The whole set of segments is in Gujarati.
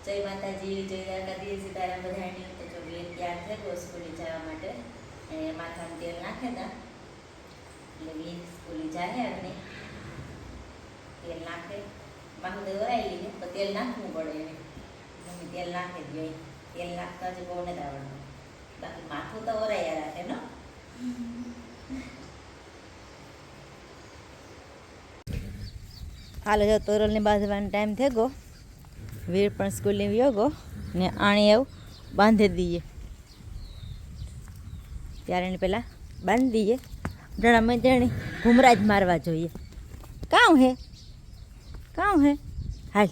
જય માતાજી, જય દ્વારકાધીશ, સીતારામ બધાની. તો જો બેન તૈયાર થઈ ગયો સ્કૂલે જવા માટે. અને માથામાં તેલ નાખે તા એટલે બેન સ્કૂલે જાય. અને તેલ નાખે માથું તો વરાઈ લીધે તો તેલ નાખવું પડે એને. મમ્મી તેલ નાખે જ જોઈએ. તેલ નાખતા જ બહુ નથી આવડતું, બાકી માથું તો વરાયા રાખે ને. હાલો જો તોરલની બાંધવાનો ટાઈમ થઈ ગયો. વીર પણ સ્કૂલની વ્યો ગયો ને આણી એવું બાંધી દઈએ. ત્યારે એને પહેલાં બાંધી દઈએ. જણા મેં ઘૂમરા જ મારવા જોઈએ. કામ હે હાલ.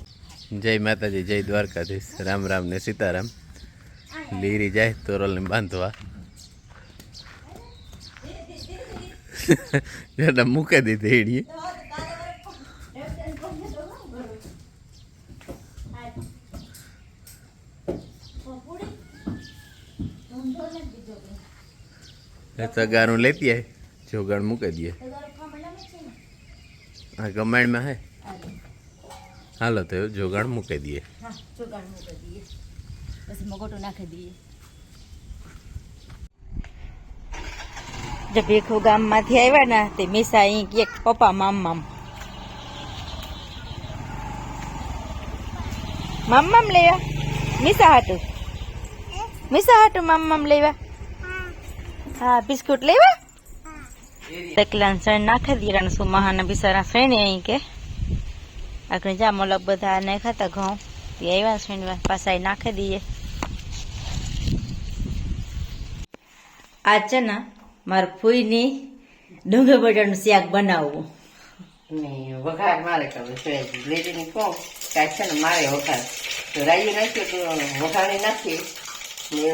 જય માતાજી, જય દ્વારકાધીશ, રામ રામ ને સીતારામ. લીરી જાય તોરલને બાંધવા. મૂકી દીધી એડીએ. તગારું લેતી આય, જોગાણ મૂકી દઈએ. હા ગમાણમાં હે. હાલો તો જોગાણ મૂકી દઈએ. પછી મગોટો નાખી દઈએ. જે ભેખો ગામમાંથી આવ્યા ને તે મીસા અહીં કે પપ્પા મામ લેવા મીસા હાટું મામ લેવા. હા બિસ્કુટ લેવા. તકલાન સણ નાખી દઈએ. અને સુમાહાના બિસારા ફ્રેન્ડ અહીં કે આગળ જા મલક બધા નાખ્યા હતા ઘઉં તે આવ્યા ફ્રેન્ડ પાછા નાખી દઈએ. આ છે ને મારા ફૂઈની ડુંગળી બટાટાનું શાક બનાવવું ને વઘાર મારે કરવું છે. લેડીને કહું કાંઈ છે ને મારે વઘાર તો રાયું નાખ્યું તો વઘારી નાખી ને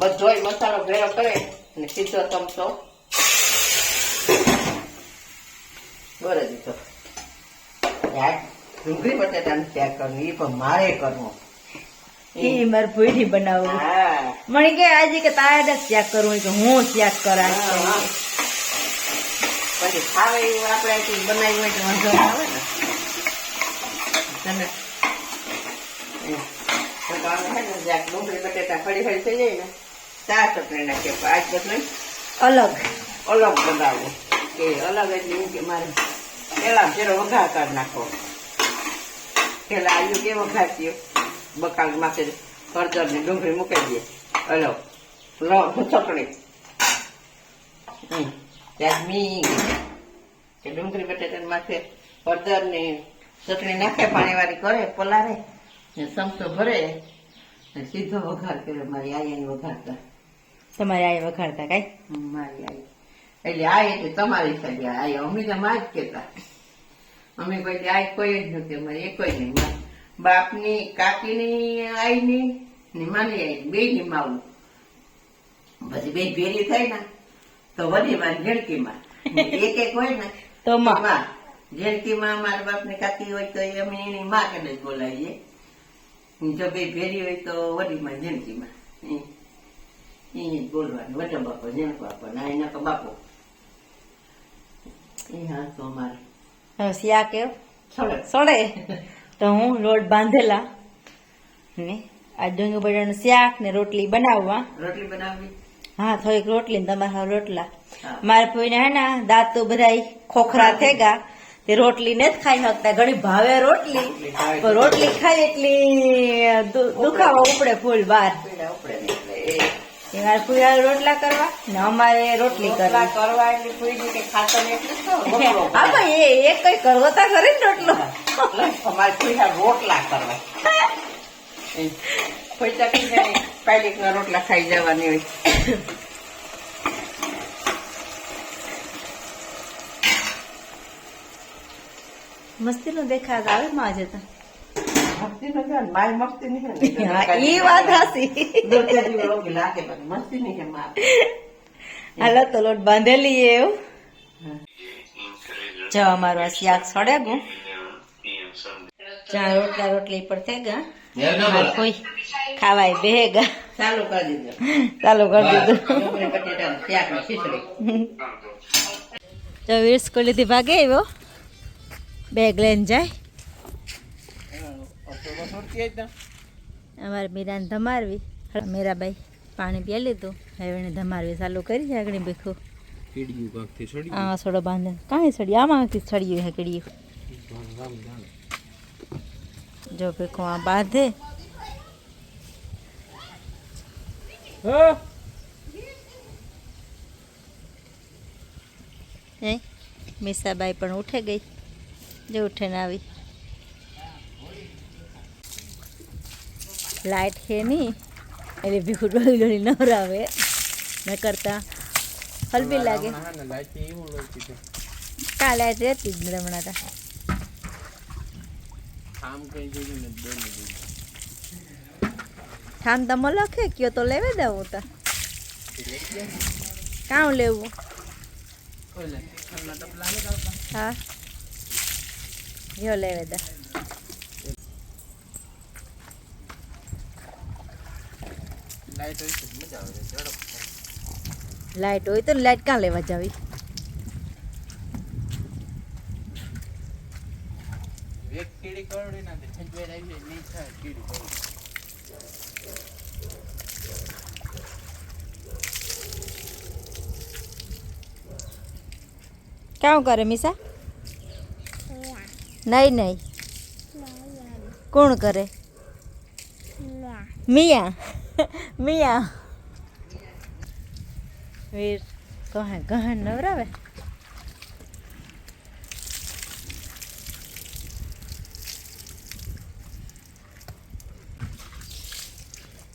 બધોય મસાલો ભેરો કરે ને સીધો ચમચો બોરે દીધો. ડુંગળી બટાટાનું શાક કરવું એ પણ મારે કરવું. એ મારી ફૂઈની બનાવવું. હા મને કે આજે કે તારે જ શાક કરવું કે હું શાક કરાશ. પછી ખાવે એવું આપણે બનાવ્યું હોય તો વાંધો ના આવે ને. ડુંગળી બટેટા ફળી ફળી થઈ જાય ને ચાર ચટણી નાખીએ. આજ બધું અલગ બનાવવું કે અલગ એટલે એવું કે મારે પેલા જરો વઘાર કરી નાખો. પેલા આવ્યું કે વઘારતી બકાલ માથે હળદર ને ડુંગળી મૂકી દઈએ. અલગ ચટણી ત્યાં કે ડુંગળી બટેટા માથે હળદર ને ચટણી નાખે પાણી વાળી કરે પલારે ને ચમચો ભરે ને સીધો વઘાર કર્યો. મારી આયાને વઘારતા. તમારે આ વખાડતા કઈ મારી આઈ એટલે આ એટલે તમારી સાથે આ અમે તો માં જ કેતા. અમે કોઈ આ કોઈ જ નથી. અમારે એ કોઈ નહીં. બાપની કાકીની આઈની ને માની આઈ બે ની માવું પછી બે ભેરી થાય ને તો વધી માં ઝેણકીમાં એક હોય ને તો માં ઝેણકીમાં મારા બાપની કાકી હોય તો અમે એની માં કે જ બોલાવીએ. જો બે ભેરી હોય તો વડીમાં ઝેણકીમાં એ બોલવાનું વડો બાપો ઝેણકો બાપો ના એના તો બાપો એ હા તો અમારે શાક સોડે તો હું લોટ બાંધેલા ને આ ડુંગળી બટાટાનું શાક ને રોટલી બનાવવા. રોટલી બનાવવી. હા થોડીક રોટલી ને તમારા રોટલા. મારા ફોઈને હે ને દાંત તો બધા ખોખરા થઈ ગયા તે રોટલી ને જ ખાઈ શકતા. ઘણી ભાવે રોટલી પણ રોટલી ખાઈ એટલી દુખાવા ઉપડે ફૂલ બાર. મારે ફૂઈ રોટલા કરવા ને અમારે રોટલી કરવા એટલે ફૂઈ કે ખાતો ને એટલે હા ભાઈ એ કઈ કરવો તા કરે ને રોટલો. અમારે ફૂઈ રોટલા કરવા કોઈ તકલીફ નહીં. પાયલીક ના રોટલા ખાઈ જવાની હોય. મસ્તી નો દેખાત આવે માં જતા. મસ્તી નથી મારી મસ્તી નહીં. એ વાત હાસી. લાગે મસ્તી નહીં. હાલો તો લોટ બાંધેલી એવું. જો અમારું આ શાક સડે ગયું. ચા રોટલી પર થઈ ગયા. કોઈ ખાવાય બેગા ચાલુ કરી દીધું. બટેટાનું શાક ને ખીચડી. જો વીર સ્કૂલેથી ભાગે આવ્યો. બેગ લઈને જાય. અમારે મીરાને ધમારવી મીરાબાઈ પાણી પી લીધું હવે એને ધમારવી ચાલુ કરી છે આગળ ભીખું આ સોડો બાંધે કાંઈ સડી આમાંથી સળિયું હે કડીયું જો ભીખું આ બાંધે હે મીસાબાઈ પણ ઉઠે ગઈ જો ઉઠે ને આવી લાઇટ છે નહીં એટલે ભીખું ડોળી ડોળી નવરાવે ન કરતા હલવી લાગે કા લાઇટ રહેતી જ નથી હમણાં તા થામ તમ લખે કયો તો લેવે દઉં તા કાં લેવું હા યો લેવે દા લાઈટ હોય તો લાઈટ ક્યાં લેવા જાવી ક્યાં કરે મીસા નહીં નહીં કોણ કરે મિયા મિયા વીર કહે ગહન નવરાવે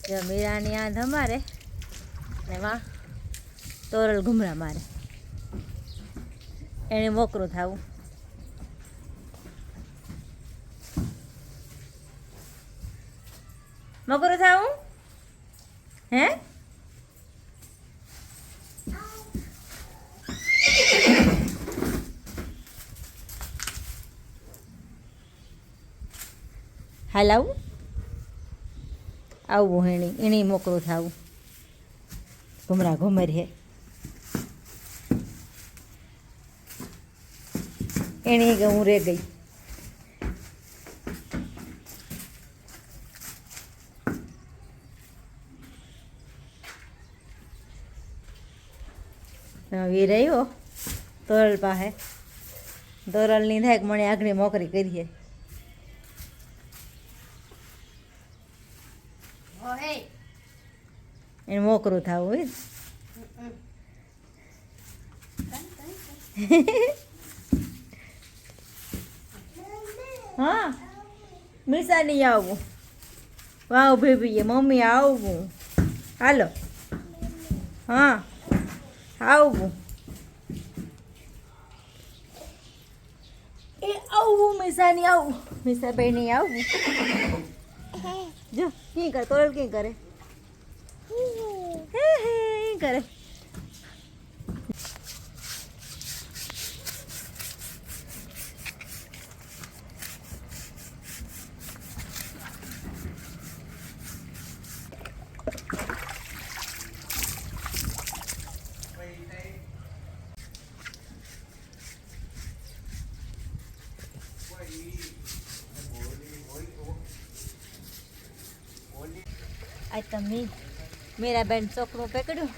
જો મીરાની આ ધમારે ને વાહ તોરલ ઘુમરા મારે એને મોકરું થાવું મોકરું થાવું હે હાલ આવું આવું એની મોકરું થાવું ઘુમરા ઘુમર હે એની કે હું રે ગઈ વીર આવ્યો તોરલ પાસે તોરલની થાય મને આગળ મોકરી કરીએ એને મોકરું થાવું હોય હા મીસા નહીં આવવું વાવ ભેભીએ મમ્મી આવવું હાલો હા આવવું એ આવવું મીસા નહીં આવવું મીસા ભાઈ નહીં આવવું જો કી કરે તોરલ કી કરે હે હે કરે આજ તમે મેરા બેન છોકરું પકડ્યું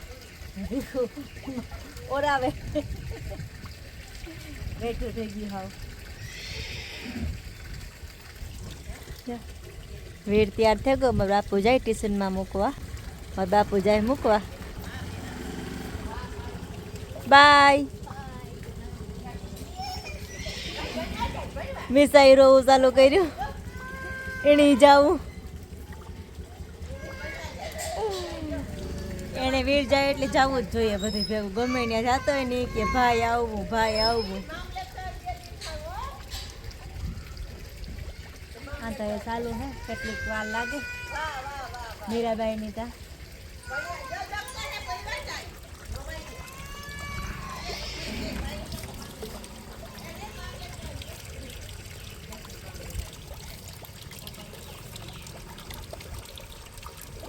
ઓરાવે બેઠું થઈ ગયું હાવ વીર તૈયાર થઈ ગયો મારા બાપુ જાય ટ્યુશનમાં મૂકવા મારા બાપુ જાય મૂકવા બાય મિસાઈ રોવું ચાલુ કર્યું એને જાવું એને વીર જાય એટલે જવું જ જોઈએ બધું ભેગું ગમે ત્યાં જતો હોય ને કે ભાઈ આવવું હા તો એ ચાલુ હે કેટલીક વાર લાગે મીરાબાઈની તા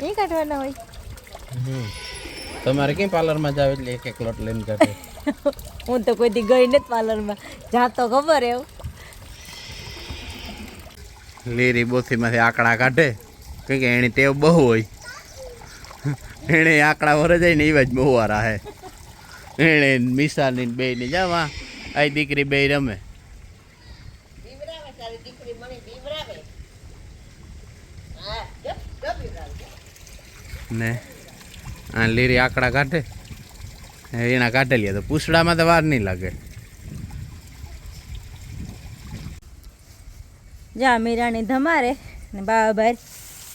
એ કાઢવાના હોય તમારે ક્યાં પાર્લરમાં જાવ એટલે એક લોટ લઈને કાઢે હું તો કોઈ દી ગઈ નથી પાર્લરમાં જાતો ખબર એવું લીરી બોથીમાંથી આંકડા કાઢે કે એની ટેવ બહુ હોય. એણે આંકડા વર જાય ને એવા જ બહુ વાર હે. એણે મિસાની બે ની જાવા આ દીકરી બે રમે. બીવરાવે તારી દીકરી મને બીવરાવે. હા જપ જપ બીવરાવે. ને આ લીરી આંકડા કાઢે એના કાઢેલી તો પૂછડામાં તો વાર નહીં લાગે. જા મીરાની ધમારે ને બાવા બહાર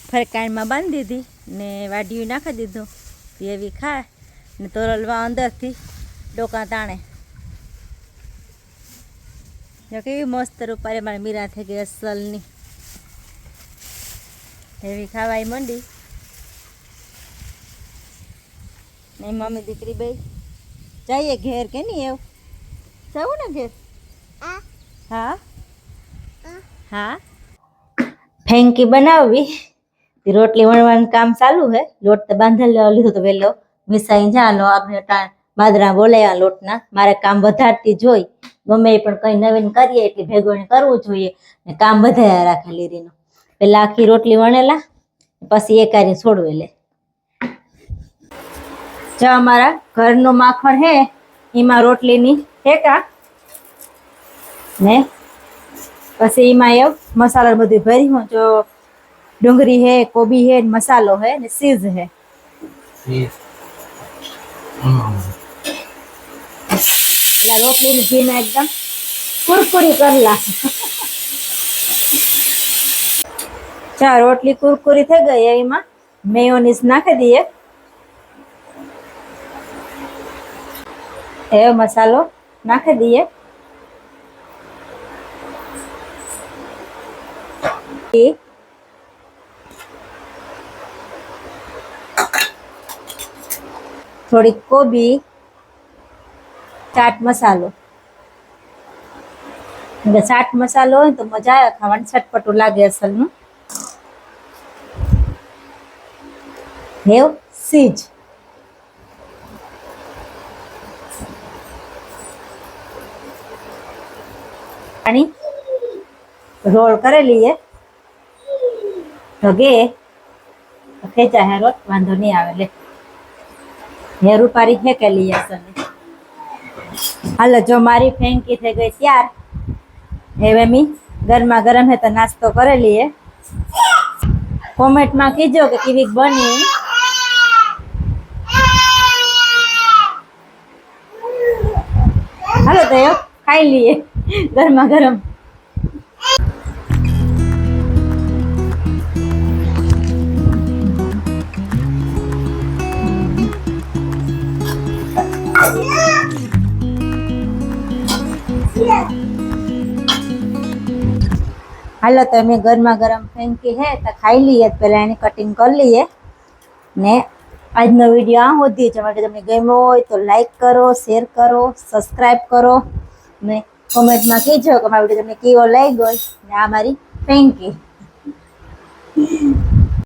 ફરકાણમાં બાંધી દીધી ને વાડિયું નાખી દીધું એવી ખાય ને તોરલવા અંદરથી ડોકા તાણે. જો કેવી મસ્ત રૂપારે મારી મીરા થઈ ગઈ અસલની. એવી ખાવાય મંડી ને મમ્મી દીકરી બે જઈએ ઘેર કે નહીં એવું જવું ને ઘેર. હા હા ફેંકી બનાવવી રોટલી વણવાનું કામ ચાલુ હે. લોટ તો બાંધેલો લીધો તો વહેલો મિસાઈ જાલો આપણે બાદરા બોલાયા લોટના. મારે કામ વધારતી જોઈ ગમે એ પણ કંઈ નવીન કરીએ એટલે ભેગું કરવું જોઈએ ને કામ વધાર્યા રાખે લીરીનું. પેલા આખી રોટલી વણેલા પછી એ કારી છોડવે લે. જો અમારા ઘરનું માખણ હે એમાં રોટલીની ઠેકા ને પછી એમાં એવું મસાલો બધું ભરી હું જો ડુંગળી હે કોબી હે મસાલો હે ને સીઝ હે. એટલે રોટલીની ઘીમાં એકદમ કુરકુરી કરલા. ચા રોટલી કુરકુરી થઈ ગઈ એમાં મેયોનીઝ નાખી દઈએ. એ મસાલો નાખી દઈએ. થોડી કોબી ચાટ મસાલો. ચાટ મસાલો હોય તો મજા આવે ખાવાનું ચટપટું લાગે અસલનું. હેવ સીજ પાણી રોલ કરી લઈએ ઢગે ખેંચા હે રોટ વાંધો નહીં આવે. લે હેરું પારી ફેંકે લઈએ અસલ. હાલો જો મારી ફેંકી થઈ ગઈ ત્યાર હવે મી ગરમા ગરમ હે તો નાસ્તો કરી લઈએ. કોમેન્ટમાં કીજો કે કેવી બની. હાલો તો ખાઈ લઈએ ગરમા ગરમ. હાલો તો અમે ગરમા ગરમ ફેંકી હે તો ખાઈ લઈએ. પહેલા એની કટિંગ કરી લઈએ ને આજનો વિડીયો આ સુધી છે. માટે તમને ગમ્યો હોય તો લાઈક કરો, શેર કરો, સબસ્ક્રાઈબ કરો ને કોમેન્ટમાં કહેજો કે મારો વિડીયો તમને કેવો લાગ્યો ને આ મારી ફેંકી.